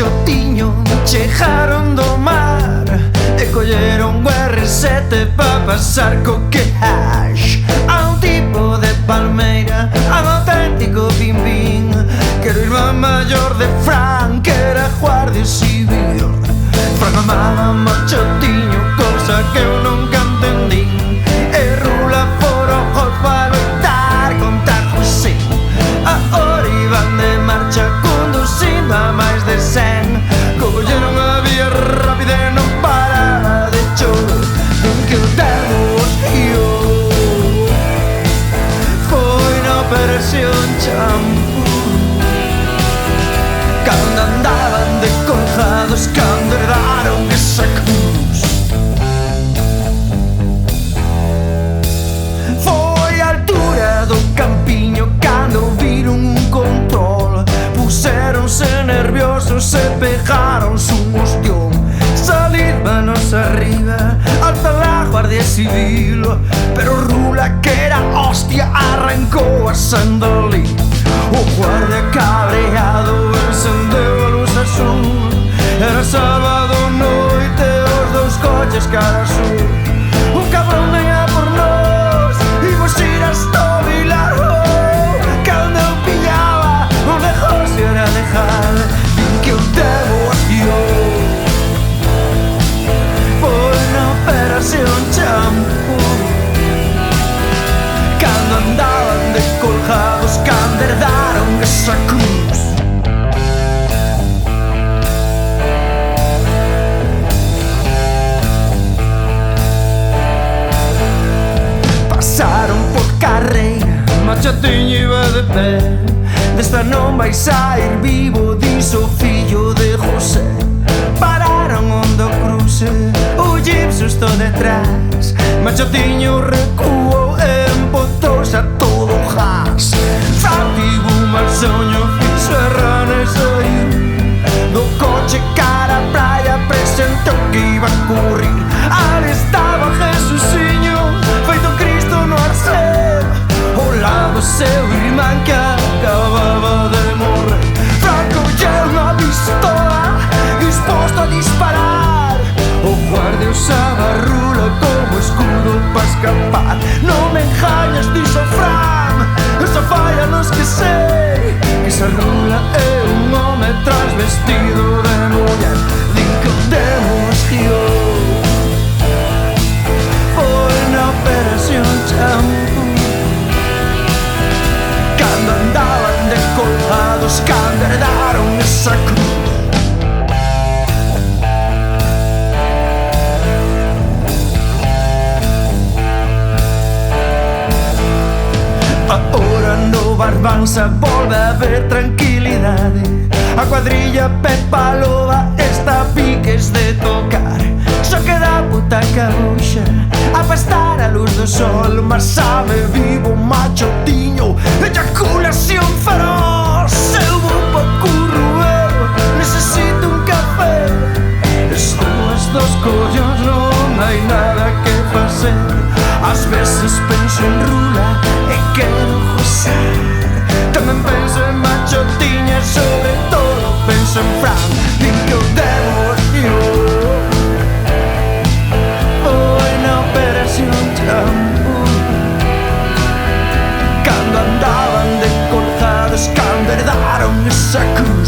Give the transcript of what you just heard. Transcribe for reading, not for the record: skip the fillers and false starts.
machotiño chegaron do mar e colleron o R7 pa pasar co que hash a un tipo de Palmeira, a un auténtico pim-pim, que era o irmán maior de Fran, que era guardia civil. Fran amaba machotiño, cosa que eu nunca entendín, e Rula foro gol para loitar contra José. Ahora iban de marcha conducindo a máis de 100, colleron a vía rápida e non paraba de chover, que o demos guiou. Foi na operación Champú, cando andaban de colgados, cando herdaron esa cruz. Foi a altura do Campiño cando viron un control, puseronse nerviosos e pegaronse un ostión. Salir manos arriba, alta la Guardia Civil, pero Rula, que era hostia, arrancou a sandalí. O guardia cabreado encendeu a luz azul, era sábado noite, os dous coches cara sur. Un cabrón venha por nós, imos ir hasta o Vilar. Cando eu pillaba, o negocio era dejar, din que o debo guiou. Foi na operación Champú, cando andaban de colgados, cando herdaron esa cruz. Pasaron por Carreira, Machotiño iba de pé. Desta non vai sair vivo, dixo o fillo de José. Pararon onde o cruce, o jeep susto detrás. Machotiño recuou e embotouse a todo o gas. Fran tivo un mal soño, fixo errar e saiu do coche cara a praia, presentou que iba a correr. Ali estaba Jesusiño, feito Cristo no arcén, ao lado seu irmán que acababa de morrer. Fran colleu unha pistola, disposto a disparar. O guardia usaba a Rula como escudo pa escapar. Non me engañas, dixo Fran, esa falla nos que sei, que esa Rula é un home transvestido de muller. Din que o demos guiou. Foi na operación Champú, cando andaban de colgados, cando herdaron esa cruz. Ahora no Barbanza volve a haber tranquilidade. A cuadrilla Pepa Loba está a piques de tocar. Só queda a puta cabuxa a pastar a luz do sol. Mas sabe vivo Machotiño, eyaculación feroz. Eu vou pa Curruero, necesito un café. Estou as dos collóns, non hai nada que facer. Ás veces penso en Rula e quero gozar. Tamén penso en Machotiño e sobre todo penso en Fran. Din que o debo guiou. Foi na operación Champú, cando andaban de colgados, cando herdaron esa cruz.